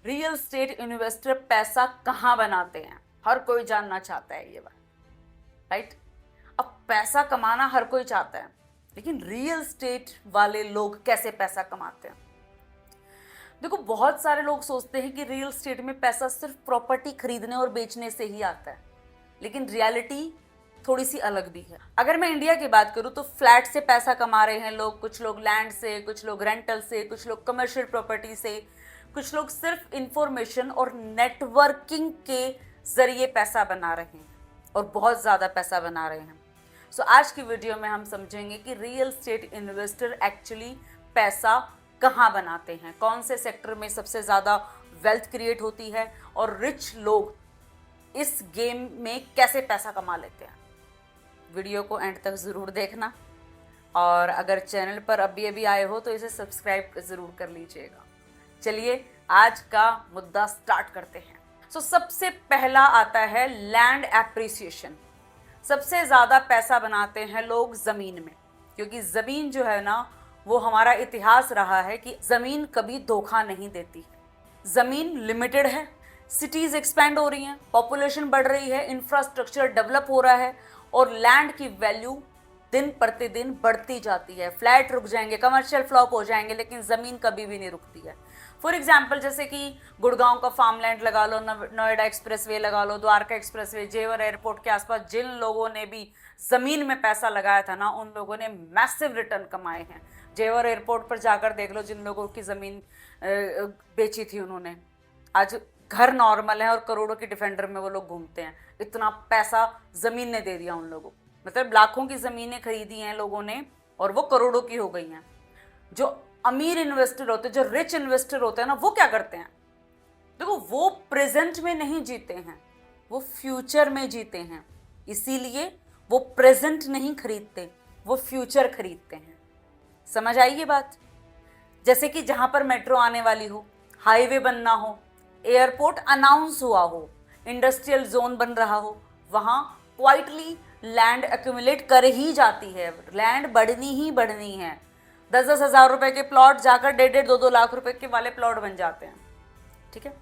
Real estate investor पैसा कहाँ बनाते हैं, हर कोई जानना चाहता है ये बात, राइट। अब पैसा कमाना हर कोई चाहता है, लेकिन रियल स्टेट वाले लोग कैसे पैसा कमाते हैं? देखो, बहुत सारे लोग सोचते हैं कि रियल स्टेट में पैसा सिर्फ प्रॉपर्टी खरीदने और बेचने से ही आता है, लेकिन रियलिटी थोड़ी सी अलग भी है। अगर मैं इंडिया की बात करूं तो फ्लैट से पैसा कमा रहे हैं लोग, कुछ लोग लैंड से, कुछ लोग रेंटल से, कुछ लोग कमर्शियल प्रॉपर्टी से, कुछ लोग सिर्फ इंफॉर्मेशन और नेटवर्किंग के जरिए पैसा बना रहे हैं और बहुत ज़्यादा पैसा बना रहे हैं। सो आज की वीडियो में हम समझेंगे कि रियल स्टेट इन्वेस्टर एक्चुअली पैसा कहाँ बनाते हैं, कौन से सेक्टर में सबसे ज़्यादा वेल्थ क्रिएट होती है और रिच लोग इस गेम में कैसे पैसा कमा लेते हैं। वीडियो को एंड तक ज़रूर देखना, और अगर चैनल पर अभी आए हो तो इसे सब्सक्राइब ज़रूर कर लीजिएगा। चलिए आज का मुद्दा स्टार्ट करते हैं। सबसे पहला आता है लैंड एप्रिसिएशन। सबसे ज़्यादा पैसा बनाते हैं लोग ज़मीन में, क्योंकि ज़मीन जो है ना, वो हमारा इतिहास रहा है कि ज़मीन कभी धोखा नहीं देती। ज़मीन लिमिटेड है, सिटीज़ एक्सपैंड हो रही हैं, पॉपुलेशन बढ़ रही है, इंफ्रास्ट्रक्चर डेवलप हो रहा है और लैंड की वैल्यू दिन प्रतिदिन बढ़ती जाती है। फ्लैट रुक जाएंगे, कमर्शियल फ्लॉप हो जाएंगे, लेकिन ज़मीन कभी भी नहीं रुकती है। फॉर एग्जाम्पल, जैसे कि गुड़गांव का फार्मलैंड लगा लो, नोएडा एक्सप्रेसवे लगा लो, द्वारका एक्सप्रेसवे, जेवर एयरपोर्ट के आसपास जिन लोगों ने भी ज़मीन में पैसा लगाया था ना, उन लोगों ने मैसिव रिटर्न कमाए हैं। जेवर एयरपोर्ट पर जाकर देख लो, जिन लोगों की ज़मीन बेची थी उन्होंने, आज घर नॉर्मल है और करोड़ों की डिफेंडर में वो लोग घूमते हैं। इतना पैसा ज़मीन ने दे दिया उन लोगों को, मतलब लाखों की ज़मीनें खरीदी हैं लोगों ने और वो करोड़ों की हो गई हैं। जो अमीर इन्वेस्टर होते हैं, जो रिच इन्वेस्टर होते हैं ना, वो क्या करते हैं? देखो, वो प्रेजेंट में नहीं जीते हैं, वो फ्यूचर में जीते हैं। इसीलिए वो प्रेजेंट नहीं खरीदते, वो फ्यूचर खरीदते हैं। समझ आई ये बात? जैसे कि जहां पर मेट्रो आने वाली हो, हाईवे बनना हो, एयरपोर्ट अनाउंस हुआ हो, इंडस्ट्रियल जोन बन रहा हो, वहां क्वाइटली लैंड एक्यूमुलेट कर ही जाती है। लैंड बढ़नी ही बढ़नी है। 10-10 हज़ार रुपए के प्लॉट जाकर 1.5-2 लाख रुपए के वाले प्लॉट बन जाते हैं। ठीक है,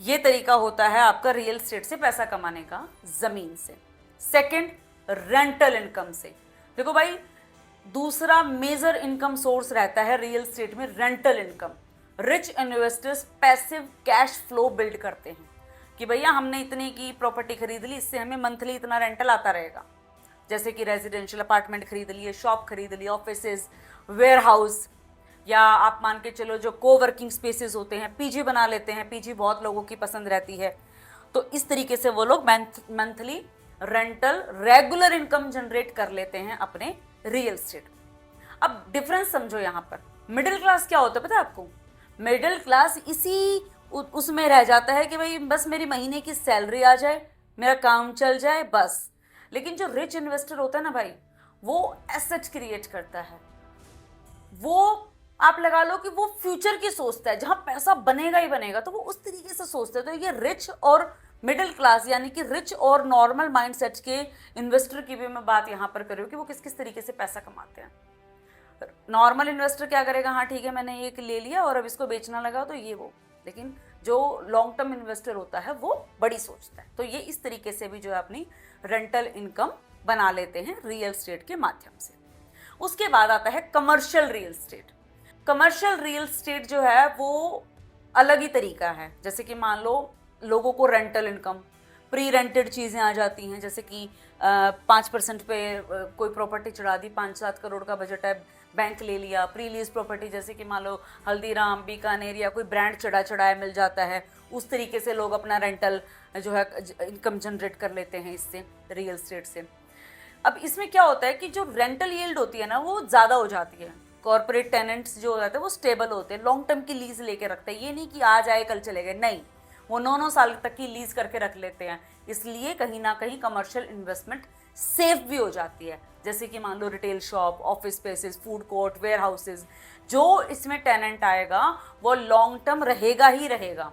ये तरीका होता है आपका रियल एस्टेट से पैसा कमाने का, जमीन से। सेकंड, रेंटल इनकम से। देखो भाई, दूसरा मेजर इनकम सोर्स रहता है रियल एस्टेट में rental income. Rich investors passive cash flow build करते हैं कि भैया हमने इतने की प्रॉपर्टी खरीद ली, इससे हमें मंथली इतना रेंटल आता रहेगा। जैसे कि रेजिडेंशियल अपार्टमेंट खरीद लिए, शॉप खरीद ली, ऑफिसेज, वेयर हाउस, या आप मान के चलो जो कोवर्किंग स्पेसेस होते हैं, पीजी बना लेते हैं। पीजी बहुत लोगों की पसंद रहती है, तो इस तरीके से वो लोग monthly rental regular income generate कर लेते हैं अपने रियल एस्टेट। अब डिफरेंस समझो यहाँ पर। मिडिल क्लास क्या होता है पता है आपको? मिडिल क्लास इसी उसमें रह जाता है कि भाई बस मेरी महीने की सैलरी आ जाए, मेरा काम चल जाए, बस। लेकिन जो रिच इन्वेस्टर होता है ना भाई, वो एसेट क्रिएट करता है। वो आप लगा लो कि वो फ्यूचर की सोचता है, जहां पैसा बनेगा ही बनेगा, तो वो उस तरीके से सोचता है। तो ये रिच और मिडिल क्लास, यानी कि रिच और नॉर्मल माइंडसेट के इन्वेस्टर की भी मैं बात यहाँ पर कर रही हूँ कि वो किस किस तरीके से पैसा कमाते हैं। नॉर्मल इन्वेस्टर क्या करेगा? हाँ ठीक है, मैंने ये ले लिया और अब इसको बेचना लगा, तो ये वो। लेकिन जो लॉन्ग टर्म इन्वेस्टर होता है वो बड़ी सोचता है। तो ये इस तरीके से भी जो है अपनी रेंटल इनकम बना लेते हैं रियल एस्टेट के माध्यम से। उसके बाद आता है commercial real estate. Commercial real estate जो है वो अलग ही तरीका है। जैसे कि मान लो लोगों को रेंटल इनकम, प्री रेंटेड चीज़ें आ जाती हैं, जैसे कि 5% पे कोई प्रॉपर्टी चढ़ा दी, 5-7 करोड़ का बजट है, बैंक ले लिया। प्री लीज प्रॉपर्टी, जैसे कि मान लो हल्दीराम, बीकानेर या कोई ब्रांड चढ़ाया मिल जाता है, उस तरीके से लोग अपना रेंटल जो है इनकम जनरेट कर लेते हैं इससे, रियल एस्टेट से। अब इसमें क्या होता है कि जो रेंटल यील्ड होती है ना, वो ज़्यादा हो जाती है। कॉर्पोरेट टेनेंट्स जो हो जाते हैं वो स्टेबल होते हैं, लॉन्ग टर्म की लीज लेके रखते हैं। ये नहीं कि आज आए कल चले गए, नहीं, वो 9-9 साल तक की लीज करके रख लेते हैं। इसलिए कहीं ना कहीं कमर्शियल इन्वेस्टमेंट सेफ भी हो जाती है। जैसे कि मान लो retail shop, office spaces, food court, warehouses, जो इसमें टेनेंट आएगा वो लॉन्ग टर्म रहेगा ही रहेगा,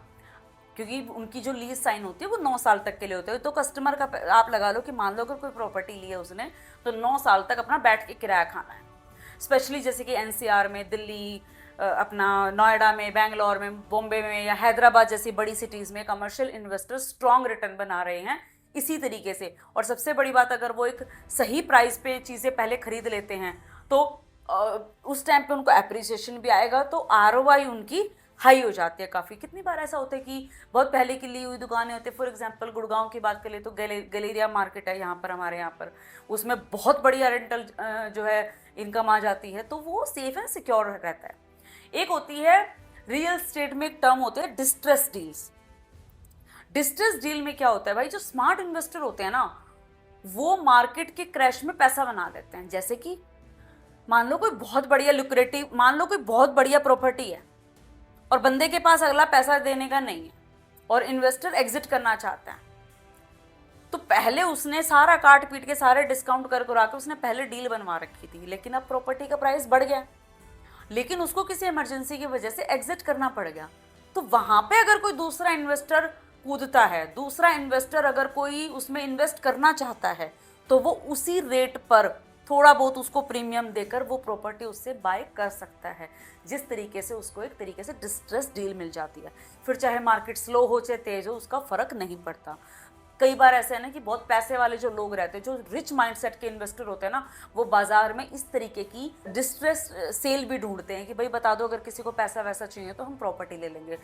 क्योंकि उनकी जो लीज साइन होती है वो 9 साल तक के लिए होते हैं। तो कस्टमर का आप लगा लो कि मान लो अगर कोई प्रॉपर्टी ली है उसने, तो 9 साल तक अपना बैठ के किराया खाना है। स्पेशली जैसे कि एनसीआर में, दिल्ली, अपना नोएडा में, बेंगलोर में, बॉम्बे में या हैदराबाद जैसी बड़ी सिटीज़ में कमर्शियल इन्वेस्टर स्ट्रॉन्ग रिटर्न बना रहे हैं इसी तरीके से। और सबसे बड़ी बात, अगर वो एक सही प्राइस पे चीज़ें पहले खरीद लेते हैं तो उस टाइम पे उनको एप्रिसिएशन भी आएगा, तो आरओआई उनकी हाई हो जाती है काफ़ी। कितनी बार ऐसा होता है कि बहुत पहले की ली हुई दुकानें होती है, फॉर एग्जांपल गुड़गांव की बात करें तो गलेरिया मार्केट है यहाँ पर, हमारे यहाँ पर, उसमें बहुत बढ़िया रेंटल जो है इनकम आ जाती है, तो वो सेफ एंड सिक्योर रहता है। एक होती है रियल स्टेट में एक टर्म होते हैं डिस्ट्रेस डील्स। डिस्ट्रेस डील में क्या होता है भाई, जो स्मार्ट इन्वेस्टर होते हैं ना, वो मार्केट के क्रैश में पैसा बना देते हैं। जैसे कि मान लो कोई बहुत बढ़िया लुक्रेटिव, मान लो कोई बहुत बढ़िया प्रॉपर्टी है और बंदे के पास अगला पैसा देने का नहीं है और इन्वेस्टर एग्जिट करना चाहता है, तो पहले उसने सारा काट पीट के सारे डिस्काउंट कर करा के उसने पहले डील बनवा रखी थी, लेकिन अब प्रॉपर्टी का प्राइस बढ़ गया, लेकिन उसको किसी इमरजेंसी की वजह से एग्जिट करना पड़ गया। तो वहां पे अगर कोई दूसरा इन्वेस्टर कूदता है, दूसरा इन्वेस्टर अगर कोई उसमें इन्वेस्ट करना चाहता है, तो वो उसी रेट पर थोड़ा बहुत उसको प्रीमियम देकर वो प्रॉपर्टी उससे बाय कर सकता है, जिस तरीके से उसको एक तरीके से डिस्ट्रेस डील मिल जाती है। फिर चाहे मार्केट स्लो हो चाहे तेज हो, उसका फर्क नहीं पड़ता। कई बार ऐसे है ना कि बहुत पैसे वाले जो लोग रहते हैं, जो रिच माइंडसेट के इन्वेस्टर होते हैं ना, वो बाजार में इस तरीके की डिस्ट्रेस सेल भी ढूंढते हैं कि भाई बता दो अगर किसी को पैसा वैसा चाहिए तो हम प्रॉपर्टी ले लेंगे।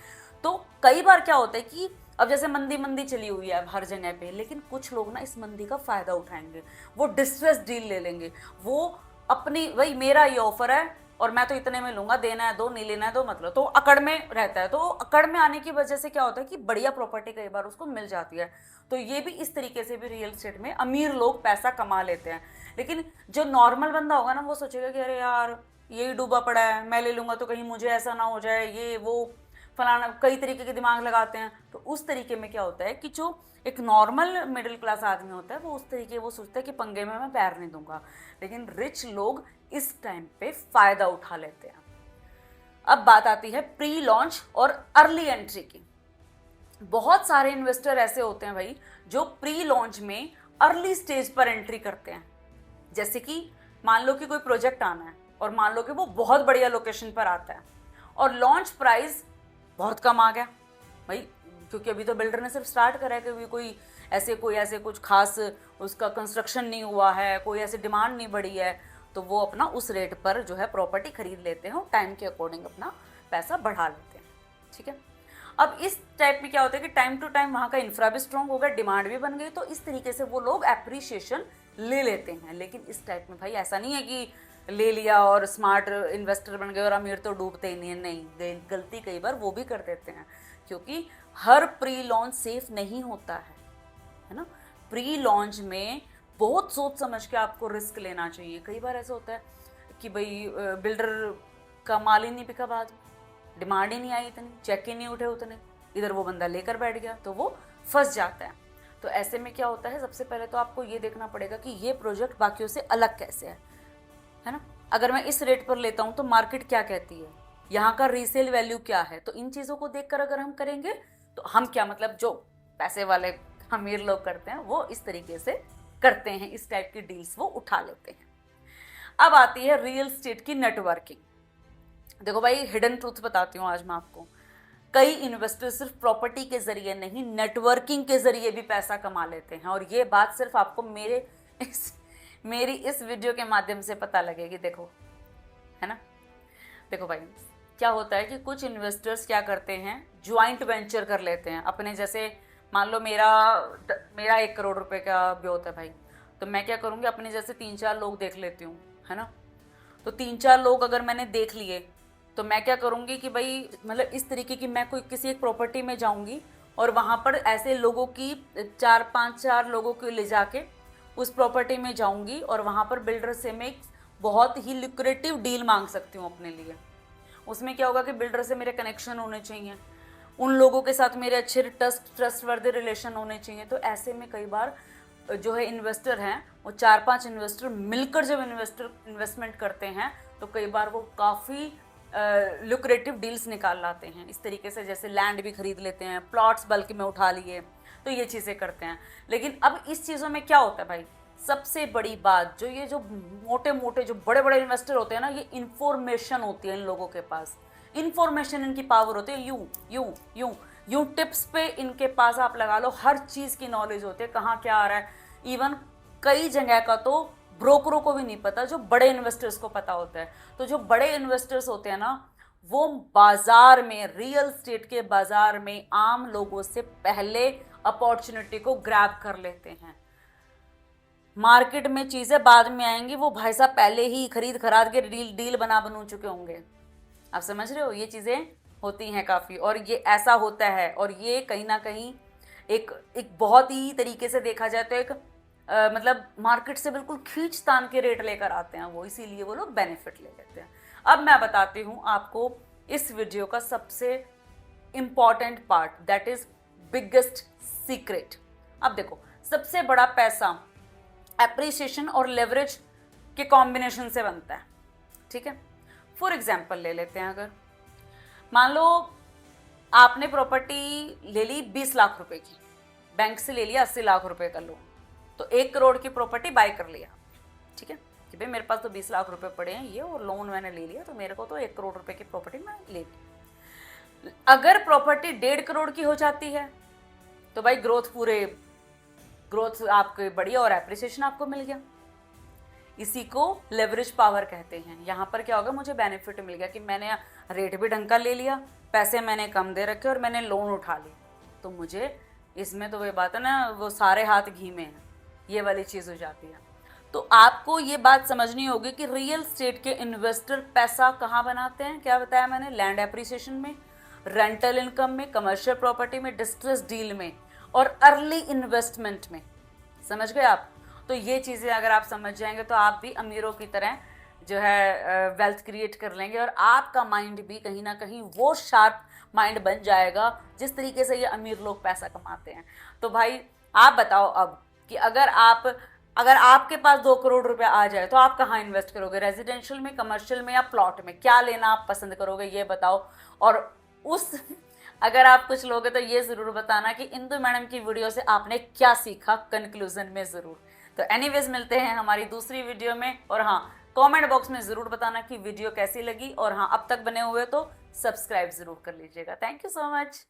तो कई बार क्या होता है कि अब जैसे मंदी चली हुई है अब हर जगह पे, लेकिन कुछ लोग ना इस मंदी का फायदा उठाएंगे, वो डिस्ट्रेस डील ले लेंगे, वो अपनी भाई मेरा ये ऑफर है और मैं तो इतने में लूंगा, देना है दो, नहीं लेना है दो, मतलब, तो अकड़ में रहता है। तो अकड़ में आने की वजह से क्या होता है कि बढ़िया प्रॉपर्टी कई बार उसको मिल जाती है। तो ये भी इस तरीके से भी रियल एस्टेट में अमीर लोग पैसा कमा लेते हैं। लेकिन जो नॉर्मल बंदा होगा ना, वो सोचेगा कि अरे यार यही डूबा पड़ा है, मैं ले लूंगा तो कहीं मुझे ऐसा ना हो जाए, ये वो फलाना, कई तरीके के दिमाग लगाते हैं। तो उस तरीके में क्या होता है कि जो एक नॉर्मल मिडिल क्लास आदमी होता है वो उस तरीके वो सोचता है कि पंगे में मैं पैर नहीं दूंगा, लेकिन रिच लोग इस टाइम पे फायदा उठा लेते हैं। अब बात आती है प्री लॉन्च और अर्ली एंट्री की। बहुत सारे इन्वेस्टर ऐसे होते हैं भाई जो प्री लॉन्च में अर्ली स्टेज पर एंट्री करते हैं। जैसे कि मान लो कि कोई प्रोजेक्ट आना है और मान लो कि वो बहुत बढ़िया लोकेशन पर आता है और लॉन्च प्राइस बहुत कम आ गया भाई, क्योंकि अभी तो बिल्डर ने सिर्फ स्टार्ट करा है, कि कोई ऐसे कुछ खास उसका कंस्ट्रक्शन नहीं हुआ है, कोई ऐसी डिमांड नहीं बढ़ी है, तो वो अपना उस रेट पर जो है प्रॉपर्टी खरीद लेते हैं और टाइम के अकॉर्डिंग अपना पैसा बढ़ा लेते हैं। ठीक है, अब इस टाइप में क्या होता है कि टाइम टू टाइम वहाँ का इंफ्रा भी स्ट्रॉन्ग हो गया, डिमांड भी बन गई, तो इस तरीके से वो लोग एप्रिसिएशन ले लेते हैं। लेकिन इस टाइप में भाई ऐसा नहीं है कि ले लिया और स्मार्ट इन्वेस्टर बन गए और अमीर तो डूबते ही नहीं है, नहीं, गलती कई बार वो भी कर देते हैं, क्योंकि हर प्री लॉन्च सेफ नहीं होता है ना। प्री लॉन्च में बहुत सोच समझ के आपको रिस्क लेना चाहिए। कई बार ऐसा होता है कि भाई बिल्डर का माल ही नहीं बिका, बाद डिमांड ही नहीं आई इतनी, चेक ही नहीं उठे उतने, इधर वो बंदा लेकर बैठ गया, तो वो फंस जाता है। तो ऐसे में क्या होता है, सबसे पहले तो आपको ये देखना पड़ेगा कि ये प्रोजेक्ट बाकियों से अलग कैसे है ना। अगर मैं इस रेट पर लेता हूँ तो मार्केट क्या कहती है, यहाँ का रीसेल वैल्यू क्या है, तो इन चीज़ों को देखकर अगर हम करेंगे तो हम क्या, मतलब जो पैसे वाले अमीर लोग करते हैं वो इस तरीके से करते हैं, इस टाइप की डील्स वो उठा लेते हैं। अब आती है रियल एस्टेट की नेटवर्किंग। देखो भाई, हिडन ट्रूथ बताती हूँ आज मैं आपको, कई इन्वेस्टर सिर्फ प्रॉपर्टी के जरिए नहीं, नेटवर्किंग के जरिए भी पैसा कमा लेते हैं, और ये बात सिर्फ आपको मेरी इस वीडियो के माध्यम से पता लगेगी। देखो, है ना, देखो भाई क्या होता है कि कुछ इन्वेस्टर्स क्या करते हैं, ज्वाइंट वेंचर कर लेते हैं अपने। जैसे मान लो मेरा 1 करोड़ रुपए का ब्योत है भाई, तो मैं क्या करूँगी, अपने जैसे 3-4 लोग देख लेती हूँ, है ना। तो 3-4 लोग अगर मैंने देख लिए तो मैं क्या करूँगी कि भाई, मतलब इस तरीके की मैं कोई किसी एक प्रॉपर्टी में जाऊँगी और वहाँ पर ऐसे लोगों की 4-5 लोगों को ले जाके उस प्रॉपर्टी में जाऊँगी और वहाँ पर बिल्डर से मैं बहुत ही लुक्रेटिव डील मांग सकती हूँ अपने लिए। उसमें क्या होगा कि बिल्डर से मेरे कनेक्शन होने चाहिए, उन लोगों के साथ मेरे अच्छे ट्रस्टवर्दी रिलेशन होने चाहिए। तो ऐसे में कई बार जो है इन्वेस्टर हैं वो 4-5 इन्वेस्टर मिलकर जब इन्वेस्टमेंट करते हैं तो कई बार वो काफ़ी लुक्रेटिव डील्स निकाल लाते हैं इस तरीके से। जैसे लैंड भी खरीद लेते हैं, प्लॉट्स बल्क में उठा लिए, तो ये चीज़ें करते हैं। लेकिन अब इस चीज़ों में क्या होता है भाई, सबसे बड़ी बात जो ये जो मोटे मोटे जो बड़े बड़े इन्वेस्टर होते हैं ना, ये इंफॉर्मेशन होती है इन लोगों के पास, इंफॉर्मेशन इनकी पावर होती है। यूं यूं यूं यूं टिप्स पे इनके पास आप लगा लो, हर चीज की नॉलेज होती है, कहाँ क्या आ रहा है। इवन कई जगह का तो ब्रोकरों को भी नहीं पता, जो बड़े इन्वेस्टर्स को पता होता है। तो जो बड़े इन्वेस्टर्स होते हैं ना, वो बाजार में, रियल स्टेट के बाजार में आम लोगों से पहले अपॉर्चुनिटी को ग्रैब कर लेते हैं। मार्केट में चीजें बाद में आएंगी, वो भाई साहब पहले ही खरीद खराद के डील बना चुके होंगे। आप समझ रहे हो, ये चीजें होती हैं काफी, और ये ऐसा होता है। और ये कहीं ना कहीं एक बहुत ही तरीके से देखा जाए तो एक मतलब मार्केट से बिल्कुल खींच तान के रेट लेकर आते हैं वो, इसीलिए वो लोग बेनिफिट ले लेते हैं। अब मैं बताती हूँ आपको इस वीडियो का सबसे important part, that is biggest secret. अब देखो, सबसे बड़ा पैसा एप्रिसिएशन और लेवरेज के कॉम्बिनेशन से बनता है, ठीक है। फॉर एग्जाम्पल ले लेते हैं, अगर मान लो आपने प्रॉपर्टी ले ली 20 लाख रुपए की, बैंक से ले लिया 80 लाख रुपए का लोन, तो 1 करोड़ की प्रॉपर्टी बाय कर लिया, ठीक है, कि भाई मेरे पास तो 20 लाख रुपए पड़े हैं ये, और लोन मैंने ले लिया, तो मेरे को तो 1 करोड़ रुपए की प्रॉपर्टी मैं ले ली। अगर प्रॉपर्टी 1.5 करोड़ की हो जाती है तो भाई ग्रोथ आपकी बढ़ी और एप्रिसिएशन आपको मिल गया। इसी को लेवरेज पावर कहते हैं। यहाँ पर क्या होगा, मुझे बेनिफिट मिल गया कि मैंने रेट भी ढंग का ले लिया, पैसे मैंने कम दे रखे और मैंने लोन उठा ली, तो मुझे इसमें तो वही बात है ना, वो सारे हाथ घी में है, ये वाली चीज़ हो जाती है। तो आपको ये बात समझनी होगी कि रियल स्टेट के इन्वेस्टर पैसा कहाँ बनाते हैं। क्या बताया मैंने, लैंड एप्रिसिएशन में, रेंटल इनकम में, कमर्शियल प्रॉपर्टी में, डिस्ट्रेस डील में और अर्ली इन्वेस्टमेंट में। समझ गए आप। तो ये चीज़ें अगर आप समझ जाएंगे तो आप भी अमीरों की तरह जो है वेल्थ क्रिएट कर लेंगे, और आपका माइंड भी कहीं ना कहीं वो शार्प माइंड बन जाएगा जिस तरीके से ये अमीर लोग पैसा कमाते हैं। तो भाई आप बताओ अब कि अगर आपके पास 2 करोड़ रुपए आ जाए तो आप कहाँ इन्वेस्ट करोगे, रेजिडेंशियल में, कमर्शियल में या प्लॉट में, क्या लेना आप पसंद करोगे ये बताओ। और अगर आप कुछ लोगे तो ये ज़रूर बताना कि इंदु मैडम की वीडियो से आपने क्या सीखा कंक्लूजन में ज़रूर। तो एनीवेज मिलते हैं हमारी दूसरी वीडियो में, और हाँ, कमेंट बॉक्स में ज़रूर बताना कि वीडियो कैसी लगी, और हाँ, अब तक बने हुए तो सब्सक्राइब ज़रूर कर लीजिएगा। Thank you so much.